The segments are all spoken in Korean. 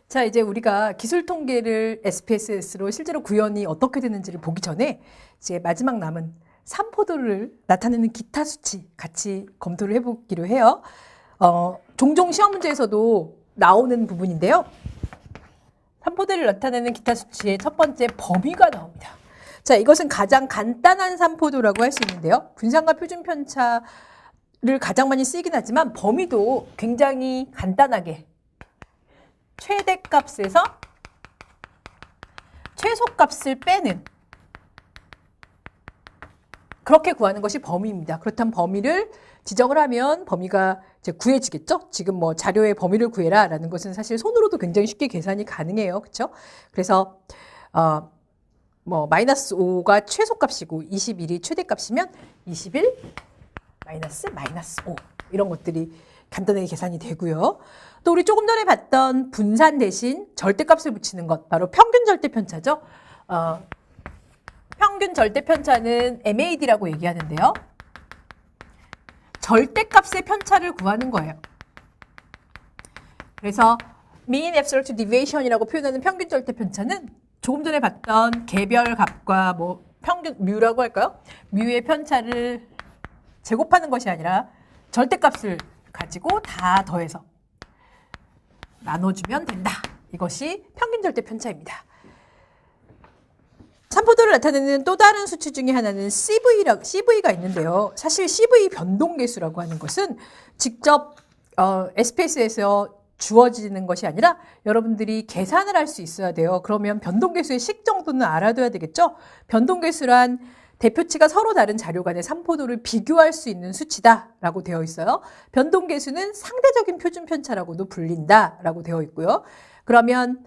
자, 이제 우리가 기술 통계를 SPSS로 실제로 구현이 어떻게 되는지를 보기 전에 이제 마지막 남은 산포도를 나타내는 기타 수치 같이 검토를 해보기로 해요. 종종 시험 문제에서도 나오는 부분인데요. 산포도를 나타내는 기타 수치의 첫 번째 범위가 나옵니다. 자, 이것은 가장 간단한 산포도라고 할 수 있는데요. 분산과 표준 편차를 가장 많이 쓰이긴 하지만 범위도 굉장히 간단하게 최대값에서 최소값을 빼는 그렇게 구하는 것이 범위입니다. 그렇다면 범위를 지정을 하면 범위가 이제 구해지겠죠? 지금 뭐 자료의 범위를 구해라 라는 것은 사실 손으로도 굉장히 쉽게 계산이 가능해요. 그렇죠? 그래서 뭐 마이너스 5가 최소값이고 21이 최대값이면 21 마이너스 5 이런 것들이 간단하게 계산이 되고요. 또 우리 조금 전에 봤던 분산 대신 절대값을 붙이는 것, 바로 평균 절대편차죠. 평균 절대편차는 MAD라고 얘기하는데요. 절대값의 편차를 구하는 거예요. 그래서 mean absolute deviation이라고 표현하는 평균 절대편차는 조금 전에 봤던 개별 값과 뭐 평균 뮤라고 할까요? 뮤의 편차를 제곱하는 것이 아니라 절대값을 가지고 다 더해서 나눠주면 된다. 이것이 평균 절대 편차입니다. 산포도를 나타내는 또 다른 수치 중에 하나는 CV가 있는데요. 사실 CV 변동계수라고 하는 것은 직접 SPSS에서 주어지는 것이 아니라 여러분들이 계산을 할 수 있어야 돼요. 그러면 변동계수의 식 정도는 알아둬야 되겠죠. 변동계수란 대표치가 서로 다른 자료 간의 산포도를 비교할 수 있는 수치다라고 되어 있어요. 변동계수는 상대적인 표준 편차라고도 불린다라고 되어 있고요. 그러면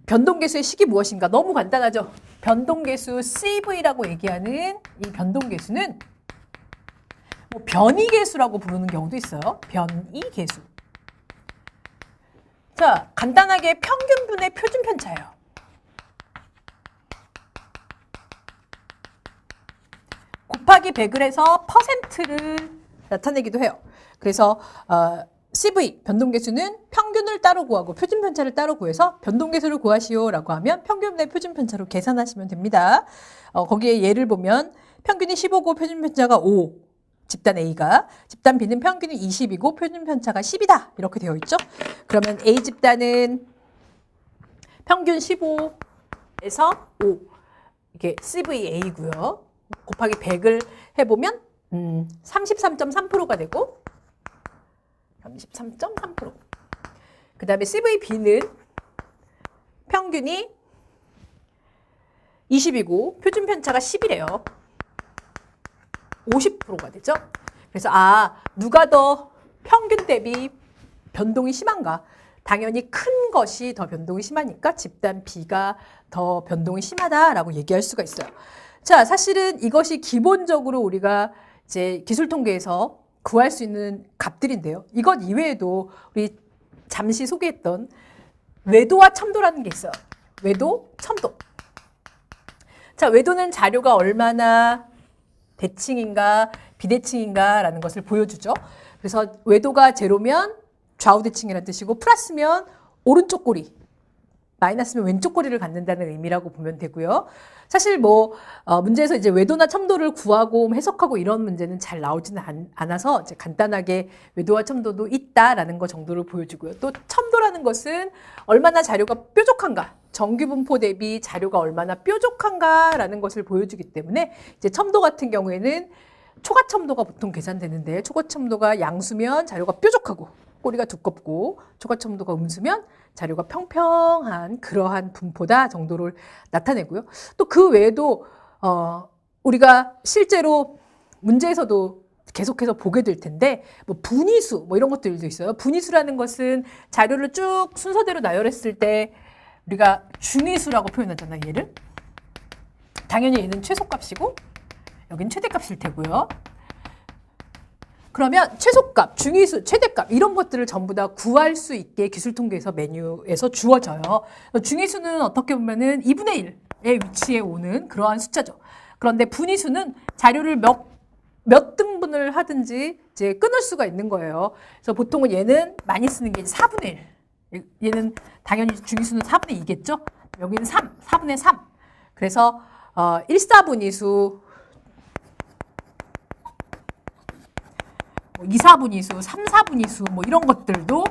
변동계수의 식이 무엇인가? 너무 간단하죠. 변동계수 CV라고 얘기하는 이 변동계수는 뭐 변이계수라고 부르는 경우도 있어요. 변이계수. 자, 간단하게 평균분의 표준 편차예요. 곱하기 100을 해서 퍼센트를 나타내기도 해요. 그래서 CV, 변동계수는 평균을 따로 구하고 표준편차를 따로 구해서 변동계수를 구하시오라고 하면 평균분의 표준편차로 계산하시면 됩니다. 거기에 예를 보면 평균이 15고 표준편차가 5, 집단 A가, 집단 B는 평균이 20이고 표준편차가 10이다. 이렇게 되어 있죠. 그러면 A 집단은 평균 15에서 5, 이게 CVA고요. 곱하기 100을 해보면 33.3%가 되고 33.3%. 그 다음에 CVB는 평균이 20이고 표준편차가 10이래요. 50%가 되죠. 그래서 누가 더 평균 대비 변동이 심한가? 당연히 큰 것이 더 변동이 심하니까 집단 B가 더 변동이 심하다라고 얘기할 수가 있어요. 자, 사실은 이것이 기본적으로 우리가 이제 기술 통계에서 구할 수 있는 값들인데요. 이것 이외에도 우리 잠시 소개했던 외도와 첨도라는 게 있어요. 외도, 첨도. 자, 외도는 자료가 얼마나 대칭인가, 비대칭인가라는 것을 보여주죠. 그래서 외도가 제로면 좌우 대칭이라는 뜻이고 플러스면 오른쪽 꼬리, 마이너스면 왼쪽 꼬리를 갖는다는 의미라고 보면 되고요. 사실 문제에서 이제 외도나 첨도를 구하고 해석하고 이런 문제는 잘 나오지는 않아서 이제 간단하게 외도와 첨도도 있다라는 것 정도를 보여주고요. 또 첨도라는 것은 얼마나 자료가 뾰족한가, 정규 분포 대비 자료가 얼마나 뾰족한가라는 것을 보여주기 때문에 이제 첨도 같은 경우에는 초과 첨도가 보통 계산되는데 초과 첨도가 양수면 자료가 뾰족하고 꼬리가 두껍고 초과 첨도가 음수면 자료가 평평한 그러한 분포다 정도를 나타내고요. 또 그 외에도 우리가 실제로 문제에서도 계속해서 보게 될 텐데 뭐 분위수 이런 것들도 있어요. 분위수라는 것은 자료를 쭉 순서대로 나열했을 때 우리가 중위수라고 표현하잖아요. 얘를. 당연히 얘는 최소값이고 여긴 최대값일 테고요. 그러면 최소값, 중위수, 최대값 이런 것들을 전부 다 구할 수 있게 기술통계에서 메뉴에서 주어져요. 중위수는 어떻게 보면은 2분의 1의 위치에 오는 그러한 숫자죠. 그런데 분위수는 자료를 몇 등분을 하든지 이제 끊을 수가 있는 거예요. 그래서 보통은 얘는 많이 쓰는 게 4분의 1. 얘는 당연히 중위수는 4분의 2겠죠? 여기는 3, 4분의 3. 그래서 1, 4분위수, 2, 4분위수, 3, 4분위수 뭐 이런 것들도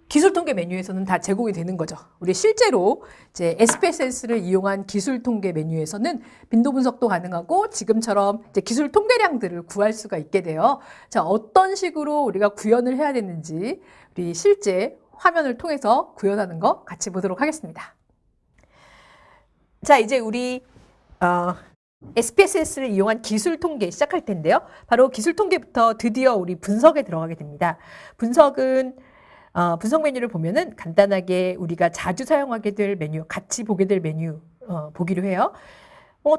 기술통계 메뉴에서는 다 제공이 되는 거죠. 우리 실제로 이제 SPSS를 이용한 기술통계 메뉴에서는 빈도 분석도 가능하고 지금처럼 이제 기술 통계량들을 구할 수가 있게 돼요. 자, 어떤 식으로 우리가 구현을 해야 되는지 우리 실제 화면을 통해서 구현하는 거 같이 보도록 하겠습니다. 자, 이제 우리 SPSS를 이용한 기술 통계 시작할 텐데요. 바로 기술 통계부터 드디어 우리 분석에 들어가게 됩니다. 분석은 분석 메뉴를 보면은 간단하게 우리가 자주 사용하게 될 메뉴, 같이 보게 될 메뉴 보기로 해요.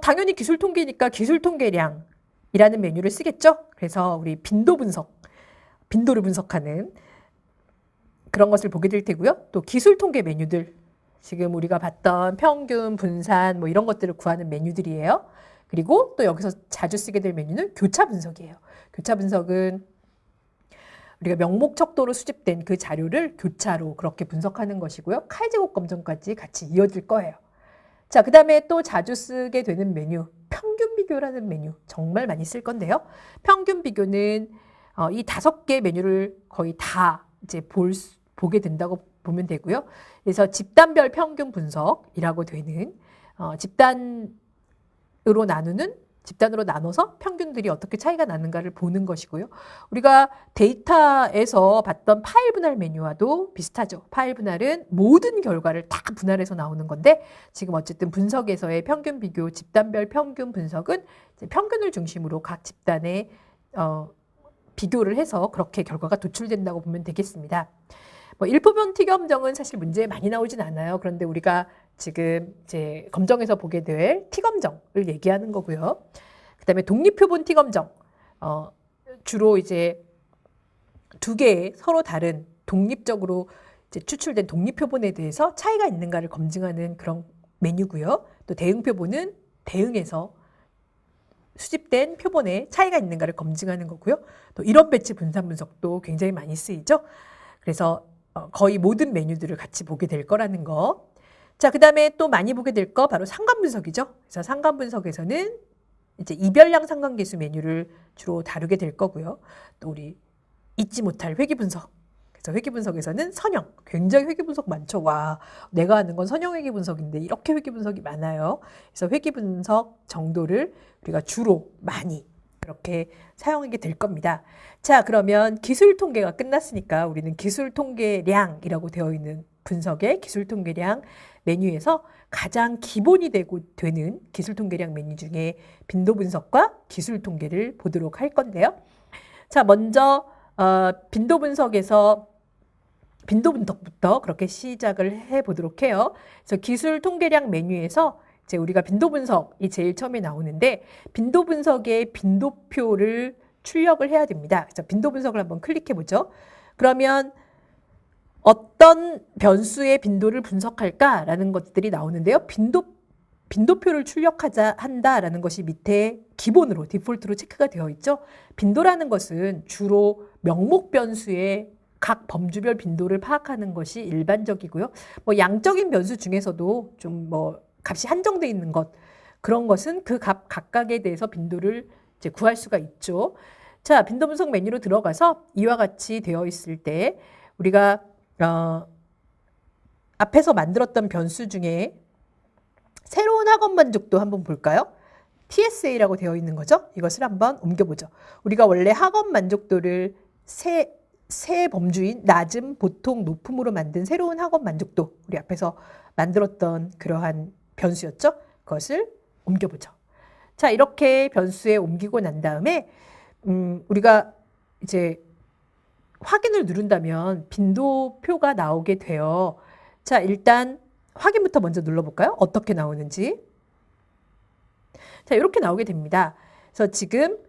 당연히 기술 통계니까 기술 통계량이라는 메뉴를 쓰겠죠. 그래서 우리 빈도 분석, 빈도를 분석하는 그런 것을 보게 될 테고요. 또 기술 통계 메뉴들, 지금 우리가 봤던 평균, 분산 뭐 이런 것들을 구하는 메뉴들이에요. 그리고 또 여기서 자주 쓰게 될 메뉴는 교차 분석이에요. 교차 분석은 우리가 명목 척도로 수집된 그 자료를 교차로 그렇게 분석하는 것이고요. 칼제곱 검정까지 같이 이어질 거예요. 자, 그 다음에 또 자주 쓰게 되는 메뉴, 평균 비교라는 메뉴 정말 많이 쓸 건데요. 평균 비교는 이 5개 메뉴를 거의 다 이제 보게 된다고 보면 되고요. 그래서 집단별 평균 분석이라고 되는 집단으로 나눠서 평균들이 어떻게 차이가 나는가를 보는 것이고요. 우리가 데이터에서 봤던 파일 분할 메뉴와도 비슷하죠. 파일 분할은 모든 결과를 다 분할해서 나오는 건데 지금 어쨌든 분석에서의 평균 비교, 집단별 평균 분석은 이제 평균을 중심으로 각 집단의 비교를 해서 그렇게 결과가 도출된다고 보면 되겠습니다. 뭐 일부분 T검정은 사실 문제에 많이 나오진 않아요. 그런데 우리가 지금 이제 검정에서 보게 될 T검정을 얘기하는 거고요. 그 다음에 독립표본 T검정, 주로 이제 2개의 서로 다른 독립적으로 이제 추출된 독립표본에 대해서 차이가 있는가를 검증하는 그런 메뉴고요. 또 대응표본은 대응에서 수집된 표본에 차이가 있는가를 검증하는 거고요. 또 이론 배치 분산 분석도 굉장히 많이 쓰이죠. 그래서 거의 모든 메뉴들을 같이 보게 될 거라는 거. 자, 그 다음에 또 많이 보게 될 거 바로 상관 분석이죠. 그래서 상관 분석에서는 이제 이별량 상관계수 메뉴를 주로 다루게 될 거고요. 또 우리 잊지 못할 회귀 분석. 그래서 회귀 분석에서는 선형. 굉장히 회귀 분석 많죠. 와, 내가 아는 건 선형 회귀 분석인데 이렇게 회귀 분석이 많아요. 그래서 회귀 분석 정도를 우리가 주로 많이 그렇게 사용하게 될 겁니다. 자, 그러면 기술 통계가 끝났으니까 우리는 기술 통계량이라고 되어 있는 분석의 기술 통계량 메뉴에서 가장 기본이 되는 기술 통계량 메뉴 중에 빈도 분석과 기술 통계를 보도록 할 건데요. 자, 먼저 빈도 분석에서 빈도 분석부터 그렇게 시작을 해 보도록 해요. 그래서 기술 통계량 메뉴에서 이제 우리가 빈도 분석이 제일 처음에 나오는데 빈도 분석의 빈도표를 출력을 해야 됩니다. 그래서 빈도 분석을 한번 클릭해 보죠. 그러면 어떤 변수의 빈도를 분석할까라는 것들이 나오는데요. 빈도표를 한다라는 것이 밑에 기본으로 디폴트로 체크가 되어 있죠. 빈도라는 것은 주로 명목 변수의 각 범주별 빈도를 파악하는 것이 일반적이고요. 뭐 양적인 변수 중에서도 좀 뭐 값이 한정되어 있는 것, 그런 것은 그 값 각각에 대해서 빈도를 이제 구할 수가 있죠. 자, 빈도 분석 메뉴로 들어가서 이와 같이 되어 있을 때 우리가 앞에서 만들었던 변수 중에 새로운 학원 만족도 한번 볼까요? TSA라고 되어 있는 거죠. 이것을 한번 옮겨보죠. 우리가 원래 학원 만족도를 세 범주인 낮음, 보통, 높음으로 만든 새로운 학원 만족도, 우리 앞에서 만들었던 그러한 변수였죠. 그것을 옮겨보죠. 자, 이렇게 변수에 옮기고 난 다음에 우리가 이제 확인을 누른다면 빈도표가 나오게 돼요. 자, 일단 확인부터 먼저 눌러볼까요? 어떻게 나오는지. 자, 이렇게 나오게 됩니다. 그래서 지금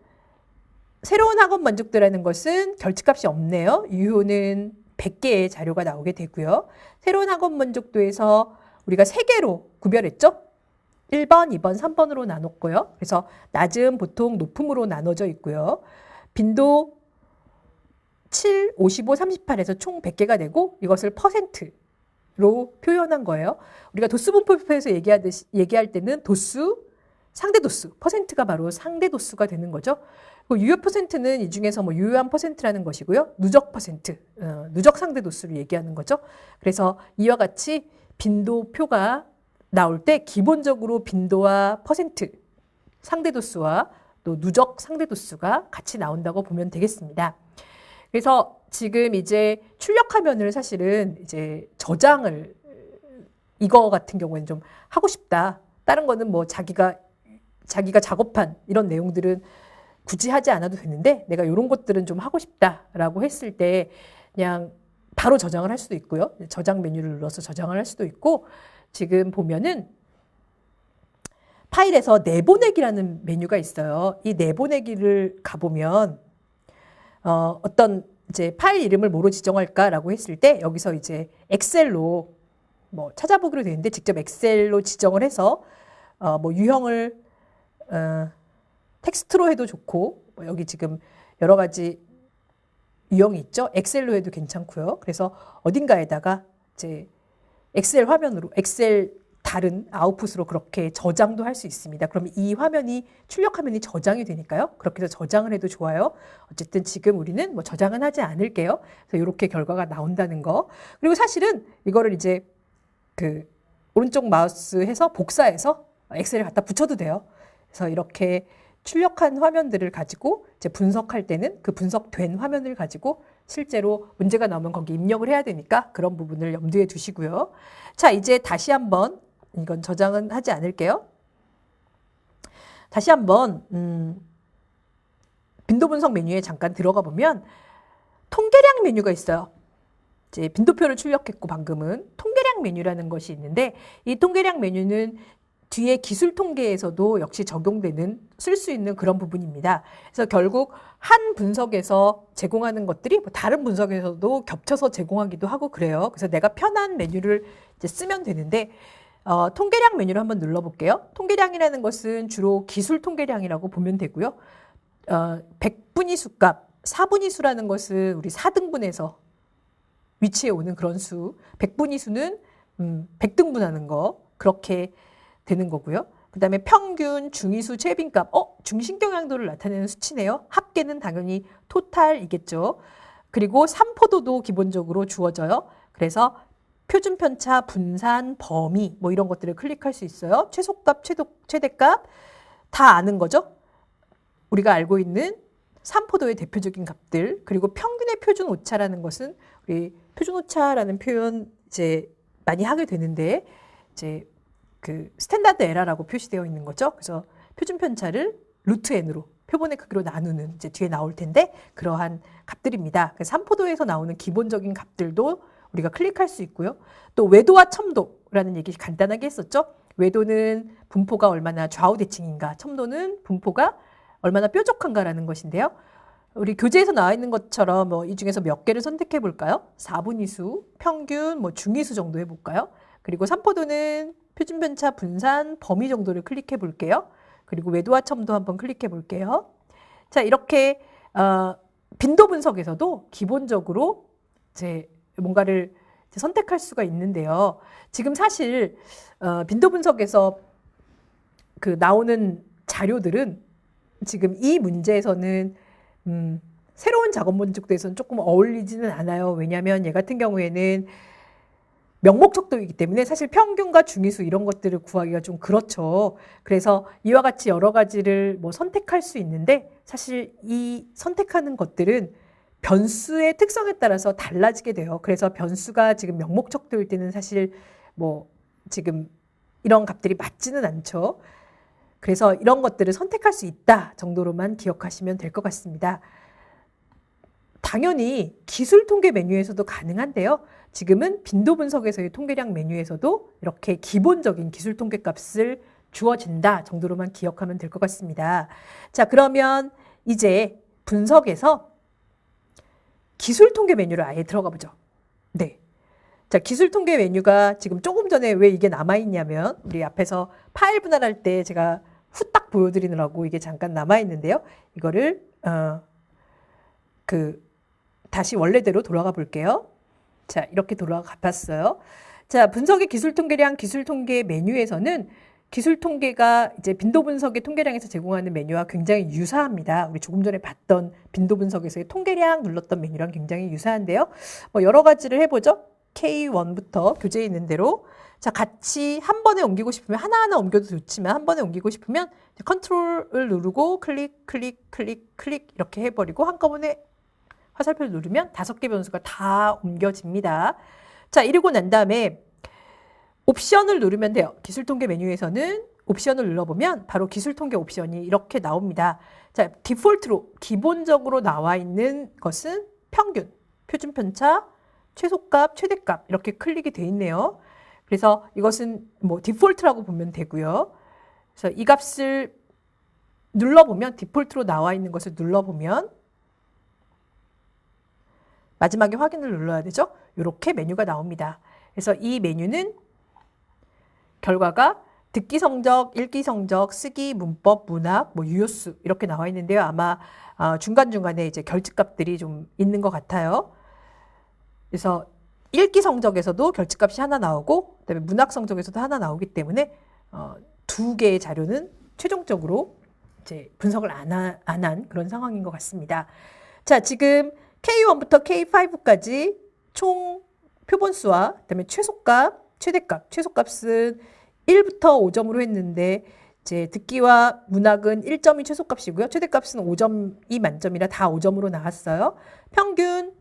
새로운 학원 만족도라는 것은 결집값이 없네요. 유효는 100개의 자료가 나오게 되고요. 새로운 학원 만족도에서 우리가 3개로 구별했죠. 1번, 2번, 3번으로 나눴고요. 그래서 낮음, 보통, 높음으로 나눠져 있고요. 빈도 7, 55, 38에서 총 100개가 되고 이것을 퍼센트로 표현한 거예요. 우리가 도수 분포에서 얘기할 때는 도수, 상대 도수, 퍼센트가 바로 상대 도수가 되는 거죠. 유효 퍼센트는 이 중에서 뭐 유효한 퍼센트라는 것이고요. 누적 퍼센트, 누적 상대 도수를 얘기하는 거죠. 그래서 이와 같이 빈도표가 나올 때 기본적으로 빈도와 퍼센트, 상대 도수와 또 누적 상대 도수가 같이 나온다고 보면 되겠습니다. 그래서 지금 이제 출력 화면을 사실은 이제 저장을 이거 같은 경우에는 좀 하고 싶다. 다른 거는 뭐 자기가 작업한 이런 내용들은 굳이 하지 않아도 되는데 내가 이런 것들은 좀 하고 싶다라고 했을 때 그냥 바로 저장을 할 수도 있고요. 저장 메뉴를 눌러서 저장을 할 수도 있고 지금 보면은 파일에서 내보내기라는 메뉴가 있어요. 이 내보내기를 가보면 어떤 이제 파일 이름을 뭐로 지정할까라고 했을 때 여기서 이제 엑셀로 뭐 찾아보기로 되는데 직접 엑셀로 지정을 해서 뭐 유형을 텍스트로 해도 좋고 뭐 여기 지금 여러 가지 유형이 있죠. 엑셀로 해도 괜찮고요. 그래서 어딘가에다가 이제 엑셀 화면으로 엑셀 다른 아웃풋으로 그렇게 저장도 할 수 있습니다. 그럼 이 화면이 출력 화면이 저장이 되니까요. 그렇게 해서 저장을 해도 좋아요. 어쨌든 지금 우리는 뭐 저장은 하지 않을게요. 그래서 이렇게 결과가 나온다는 거. 그리고 사실은 이거를 이제 그 오른쪽 마우스 해서 복사해서 엑셀에 갖다 붙여도 돼요. 그래서 이렇게 출력한 화면들을 가지고 이제 분석할 때는 그 분석된 화면을 가지고 실제로 문제가 나오면 거기 입력을 해야 되니까 그런 부분을 염두에 두시고요. 자, 이제 다시 한번 이건 저장은 하지 않을게요. 다시 한번 빈도 분석 메뉴에 잠깐 들어가 보면 통계량 메뉴가 있어요. 이제 빈도표를 출력했고 방금은 통계량 메뉴라는 것이 있는데 이 통계량 메뉴는 뒤에 기술 통계에서도 역시 적용되는 쓸 수 있는 그런 부분입니다. 그래서 결국 한 분석에서 제공하는 것들이 뭐 다른 분석에서도 겹쳐서 제공하기도 하고 그래요. 그래서 내가 편한 메뉴를 이제 쓰면 되는데 통계량 메뉴를 한번 눌러볼게요. 통계량이라는 것은 주로 기술 통계량이라고 보면 되고요. 100분위수 값, 4분위수라는 것은 우리 4등분해서 위치에 오는 그런 수, 100분위수는 100등분하는 거 그렇게 되는 거고요. 그 다음에 평균, 중위수, 최빈값, 중심경향도를 나타내는 수치네요. 합계는 당연히 토탈이겠죠. 그리고 삼포도도 기본적으로 주어져요. 그래서 표준 편차, 분산, 범위 뭐 이런 것들을 클릭할 수 있어요. 최소값, 최대값 다 아는 거죠. 우리가 알고 있는 삼포도의 대표적인 값들 그리고 평균의 표준 오차라는 것은 우리 표준 오차라는 표현 이제 많이 하게 되는데 이제 그 스탠다드 에러라고 표시되어 있는 거죠. 그래서 표준 편차를 루트 n으로 표본의 크기로 나누는 이제 뒤에 나올 텐데 그러한 값들입니다. 그래서 삼포도에서 나오는 기본적인 값들도 우리가 클릭할 수 있고요. 또 외도와 첨도라는 얘기 간단하게 했었죠. 외도는 분포가 얼마나 좌우 대칭인가, 첨도는 분포가 얼마나 뾰족한가라는 것인데요. 우리 교재에서 나와 있는 것처럼 뭐 이 중에서 몇 개를 선택해 볼까요? 4분위수, 평균, 뭐 중위수 정도 해볼까요? 그리고 삼포도는 표준 편차, 분산, 범위 정도를 클릭해 볼게요. 그리고 외도와 첨도 한번 클릭해 볼게요. 자, 이렇게 빈도 분석에서도 기본적으로 이제 뭔가를 이제 선택할 수가 있는데요. 지금 사실 빈도 분석에서 그 나오는 자료들은 지금 이 문제에서는 새로운 작업 문제에서는 조금 어울리지는 않아요. 왜냐하면 얘 같은 경우에는 명목척도이기 때문에 사실 평균과 중위수 이런 것들을 구하기가 좀 그렇죠. 그래서 이와 같이 여러 가지를 뭐 선택할 수 있는데 사실 이 선택하는 것들은 변수의 특성에 따라서 달라지게 돼요. 그래서 변수가 지금 명목척도일 때는 사실 뭐 지금 이런 값들이 맞지는 않죠. 그래서 이런 것들을 선택할 수 있다 정도로만 기억하시면 될 것 같습니다. 당연히 기술 통계 메뉴에서도 가능한데요. 지금은 빈도 분석에서의 통계량 메뉴에서도 이렇게 기본적인 기술 통계 값을 주어진다 정도로만 기억하면 될 것 같습니다. 자, 그러면 이제 분석에서 기술 통계 메뉴를 아예 들어가 보죠. 네. 자, 기술 통계 메뉴가 지금 조금 전에 왜 이게 남아있냐면 우리 앞에서 파일 분할할 때 제가 후딱 보여드리느라고 이게 잠깐 남아있는데요. 이거를 다시 원래대로 돌아가 볼게요. 자, 이렇게 돌아가 봤어요. 자, 분석의 기술 통계량, 기술 통계 메뉴에서는 기술 통계가 이제 빈도 분석의 통계량에서 제공하는 메뉴와 굉장히 유사합니다. 우리 조금 전에 봤던 빈도 분석에서의 통계량 눌렀던 메뉴랑 굉장히 유사한데요. 뭐 여러 가지를 해보죠. K1부터 교재에 있는 대로. 자, 같이 한 번에 옮기고 싶으면 하나하나 옮겨도 좋지만 한 번에 옮기고 싶으면 컨트롤을 누르고 클릭, 클릭, 클릭, 클릭 이렇게 해버리고 한꺼번에 화살표를 누르면 5개 변수가 다 옮겨집니다. 자, 이러고 난 다음에 옵션을 누르면 돼요. 기술통계 메뉴에서는 옵션을 눌러보면 바로 기술통계 옵션이 이렇게 나옵니다. 자, 디폴트로 기본적으로 나와 있는 것은 평균, 표준편차, 최소값, 최대값 이렇게 클릭이 돼 있네요. 그래서 이것은 뭐 디폴트라고 보면 되고요. 그래서 이 값을 눌러보면 디폴트로 나와 있는 것을 눌러보면 마지막에 확인을 눌러야 되죠. 이렇게 메뉴가 나옵니다. 그래서 이 메뉴는 결과가 듣기 성적, 읽기 성적, 쓰기, 문법, 문학, 뭐 유효수 이렇게 나와 있는데요. 아마 중간중간에 이제 결집값들이 좀 있는 것 같아요. 그래서 읽기 성적에서도 결집값이 하나 나오고 그다음에 문학 성적에서도 하나 나오기 때문에 두 개의 자료는 최종적으로 이제 분석을 안 한 그런 상황인 것 같습니다. 자, 지금 K1부터 K5까지 총 표본수와 그다음에 최소값, 최대값, 최소값은 1부터 5점으로 했는데 이제 듣기와 문학은 1점이 최소값이고요. 최대값은 5점이 만점이라 다 5점으로 나왔어요. 평균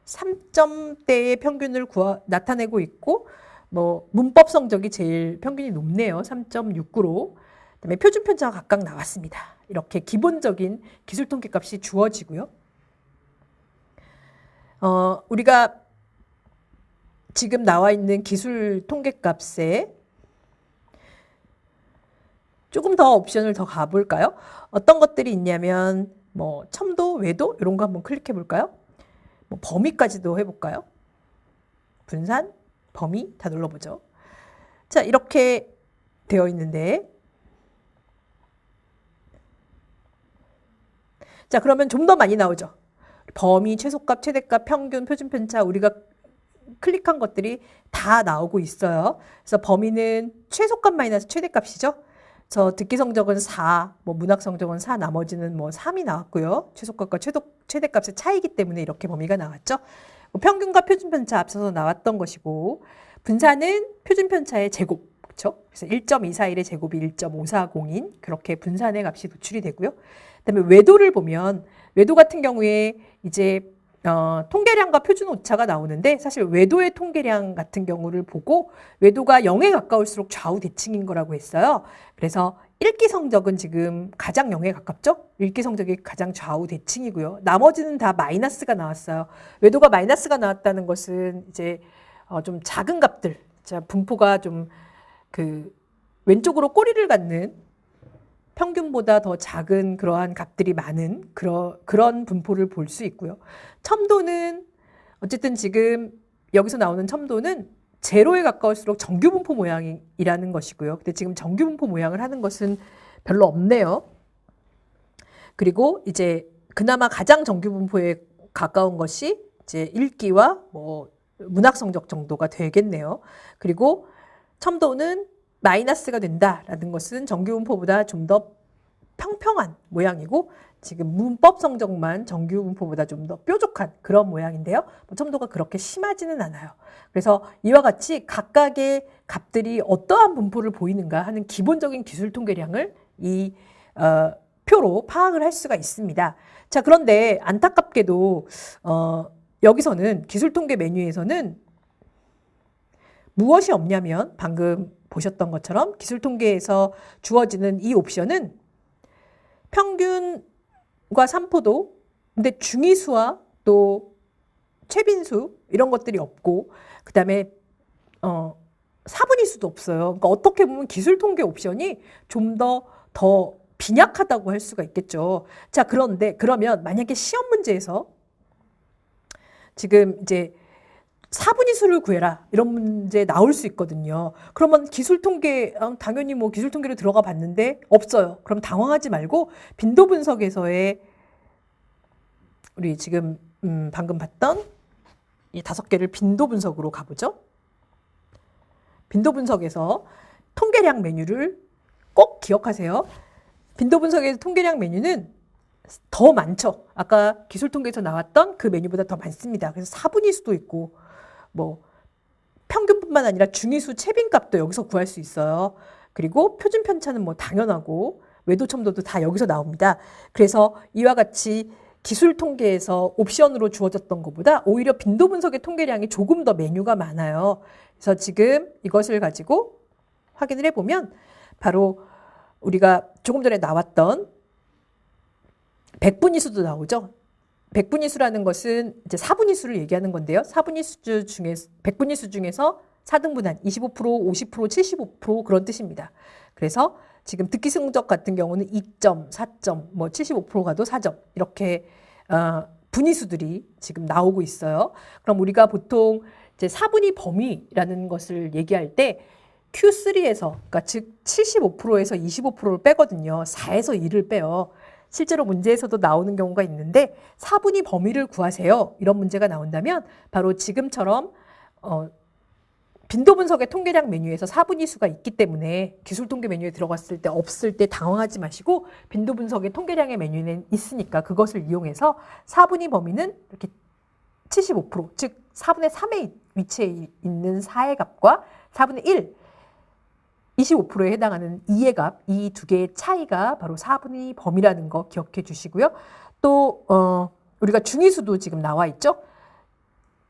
3점대의 평균을 나타내고 있고 뭐 문법 성적이 제일 평균이 높네요. 3.69로. 그다음에 표준 편차가 각각 나왔습니다. 이렇게 기본적인 기술 통계 값이 주어지고요. 우리가 지금 나와 있는 기술 통계 값에 조금 더 옵션을 더 가볼까요? 어떤 것들이 있냐면 뭐 첨도, 외도 이런 거 한번 클릭해 볼까요? 뭐 범위까지도 해볼까요? 분산, 범위 다 눌러보죠. 자, 이렇게 되어 있는데 자, 그러면 좀 더 많이 나오죠. 범위, 최소값, 최대값, 평균, 표준편차 우리가 클릭한 것들이 다 나오고 있어요. 그래서 범위는 최소값 마이너스 최대값이죠. 저 듣기 성적은 4, 뭐 문학 성적은 4, 나머지는 뭐 3이 나왔고요. 최소값과 최대값의 차이기 때문에 이렇게 범위가 나왔죠. 뭐 평균과 표준편차 앞서서 나왔던 것이고 분산은 표준편차의 제곱, 그렇죠? 그래서 1.241의 제곱이 1.540인 그렇게 분산의 값이 도출이 되고요. 그다음에 외도를 보면 외도 같은 경우에 이제 통계량과 표준 오차가 나오는데 사실 외도의 통계량 같은 경우를 보고 외도가 0에 가까울수록 좌우 대칭인 거라고 했어요. 그래서 읽기 성적은 지금 가장 0에 가깝죠? 읽기 성적이 가장 좌우 대칭이고요. 나머지는 다 마이너스가 나왔어요. 외도가 마이너스가 나왔다는 것은 이제 좀 작은 값들, 자, 분포가 좀 그 왼쪽으로 꼬리를 갖는 평균보다 더 작은 그러한 값들이 많은 그런 분포를 볼 수 있고요. 첨도는 어쨌든 지금 여기서 나오는 첨도는 제로에 가까울수록 정규 분포 모양이라는 것이고요. 근데 지금 정규 분포 모양을 하는 것은 별로 없네요. 그리고 이제 그나마 가장 정규 분포에 가까운 것이 이제 읽기와 뭐 문학 성적 정도가 되겠네요. 그리고 첨도는 마이너스가 된다라는 것은 정규 분포보다 좀 더 평평한 모양이고 지금 문법 성적만 정규 분포보다 좀 더 뾰족한 그런 모양인데요. 뭐 첨도가 그렇게 심하지는 않아요. 그래서 이와 같이 각각의 값들이 어떠한 분포를 보이는가 하는 기본적인 기술 통계량을 이 표로 파악을 할 수가 있습니다. 자, 그런데 안타깝게도 여기서는 기술 통계 메뉴에서는 무엇이 없냐면 방금 보셨던 것처럼 기술 통계에서 주어지는 이 옵션은 평균과 산포도, 근데 중위수와 또 최빈수 이런 것들이 없고 그 다음에 사분위수도 없어요. 그러니까 어떻게 보면 기술 통계 옵션이 좀 더 빈약하다고 할 수가 있겠죠. 자, 그런데 그러면 만약에 시험 문제에서 지금 이제 사분위수를 구해라 이런 문제 나올 수 있거든요. 그러면 기술통계 당연히 뭐 기술통계로 들어가 봤는데 없어요. 그럼 당황하지 말고 빈도 분석에서의 우리 지금 방금 봤던 이 5개를 빈도 분석으로 가보죠. 빈도 분석에서 통계량 메뉴를 꼭 기억하세요. 빈도 분석에서 통계량 메뉴는 더 많죠. 아까 기술통계에서 나왔던 그 메뉴보다 더 많습니다. 그래서 사분위수도 있고 뭐 평균뿐만 아니라 중위수 채빈값도 여기서 구할 수 있어요. 그리고 표준 편차는 뭐 당연하고 외도 첨도도 다 여기서 나옵니다. 그래서 이와 같이 기술 통계에서 옵션으로 주어졌던 것보다 오히려 빈도 분석의 통계량이 조금 더 메뉴가 많아요. 그래서 지금 이것을 가지고 확인을 해보면 바로 우리가 조금 전에 나왔던 백분위수도 나오죠. 백분위수라는 것은 이제 사분위수를 얘기하는 건데요. 사분위수 중에 백분위수 중에서 4등분한 25%, 50%, 75% 그런 뜻입니다. 그래서 지금 듣기 성적 같은 경우는 2점, 4점, 뭐 75%가도 4점 이렇게 분위수들이 지금 나오고 있어요. 그럼 우리가 보통 이제 사분위 범위라는 것을 얘기할 때 Q3에서 그러니까 즉 75%에서 25%를 빼거든요. 4에서 2를 빼요. 실제로 문제에서도 나오는 경우가 있는데 4분위 범위를 구하세요. 이런 문제가 나온다면 바로 지금처럼 빈도 분석의 통계량 메뉴에서 4분위수가 있기 때문에 기술통계 메뉴에 들어갔을 때 없을 때 당황하지 마시고 빈도 분석의 통계량의 메뉴는 있으니까 그것을 이용해서 4분위 범위는 이렇게 75%, 즉 4분의 3의 위치에 있는 4의 값과 4분의 1, 25%에 해당하는 2의 값, 이 두 개의 차이가 바로 4분위 범위라는 거 기억해 주시고요. 또 우리가 중위수도 지금 나와 있죠.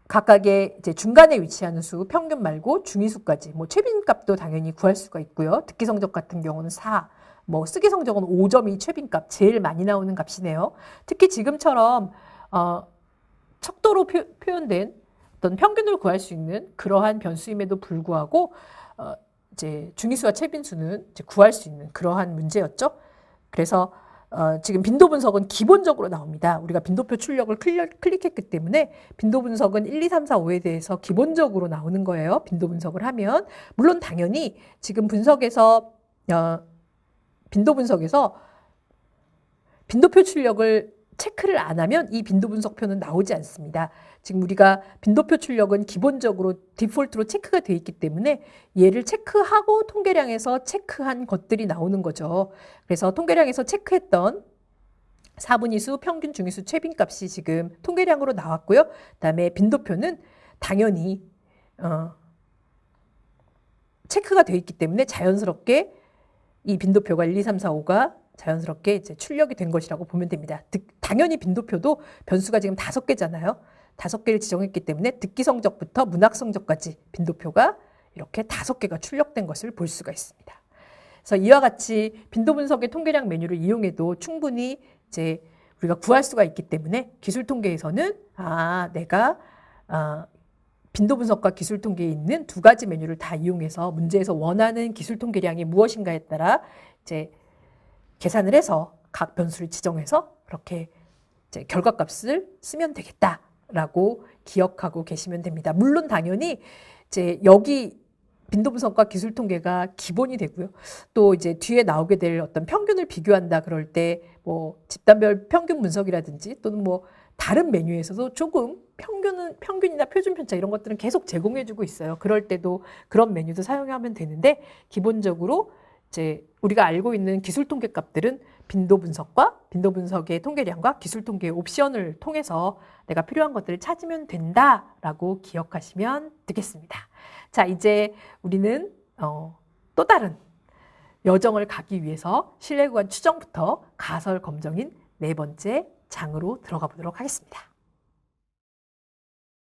각각의 이제 중간에 위치하는 수, 평균 말고 중위수까지, 뭐 최빈값도 당연히 구할 수가 있고요. 듣기 성적 같은 경우는 4, 뭐 쓰기 성적은 5점이 최빈값, 제일 많이 나오는 값이네요. 특히 지금처럼 척도로 표현된 어떤 평균을 구할 수 있는 그러한 변수임에도 불구하고 이제 중위수와 최빈수는 이제 구할 수 있는 그러한 문제였죠. 그래서 지금 빈도 분석은 기본적으로 나옵니다. 우리가 빈도표 출력을 클릭했기 때문에 빈도 분석은 1, 2, 3, 4, 5에 대해서 기본적으로 나오는 거예요. 빈도 분석을 하면. 물론 당연히 지금 분석에서 빈도 분석에서 빈도표 출력을 체크를 안 하면 이 빈도 분석표는 나오지 않습니다. 지금 우리가 빈도표 출력은 기본적으로 디폴트로 체크가 되어 있기 때문에 얘를 체크하고 통계량에서 체크한 것들이 나오는 거죠. 그래서 통계량에서 체크했던 4분위수, 평균, 중위수, 최빈값이 지금 통계량으로 나왔고요. 그다음에 빈도표는 당연히 체크가 되어 있기 때문에 자연스럽게 이 빈도표가 1, 2, 3, 4, 5가 자연스럽게 이제 출력이 된 것이라고 보면 됩니다. 당연히 빈도표도 변수가 지금 5개잖아요. 5개를 지정했기 때문에 듣기 성적부터 문학 성적까지 빈도표가 이렇게 5개가 출력된 것을 볼 수가 있습니다. 그래서 이와 같이 빈도 분석의 통계량 메뉴를 이용해도 충분히 이제 우리가 구할 수가 있기 때문에 기술 통계에서는 내가 빈도 분석과 기술 통계에 있는 두 가지 메뉴를 다 이용해서 문제에서 원하는 기술 통계량이 무엇인가에 따라 이제 계산을 해서 각 변수를 지정해서 그렇게 이제 결과값을 쓰면 되겠다라고 기억하고 계시면 됩니다. 물론 당연히 이제 여기 빈도 분석과 기술 통계가 기본이 되고요. 또 이제 뒤에 나오게 될 어떤 평균을 비교한다 그럴 때 뭐 집단별 평균 분석이라든지 또는 뭐 다른 메뉴에서도 조금 평균이나 표준 편차 이런 것들은 계속 제공해주고 있어요. 그럴 때도 그런 메뉴도 사용하면 되는데 기본적으로 이제 우리가 알고 있는 기술 통계 값들은 빈도 분석과 빈도 분석의 통계량과 기술 통계의 옵션을 통해서 내가 필요한 것들을 찾으면 된다라고 기억하시면 되겠습니다. 자, 이제 우리는 또 다른 여정을 가기 위해서 신뢰구간 추정부터 가설 검정인 4번째 장으로 들어가 보도록 하겠습니다.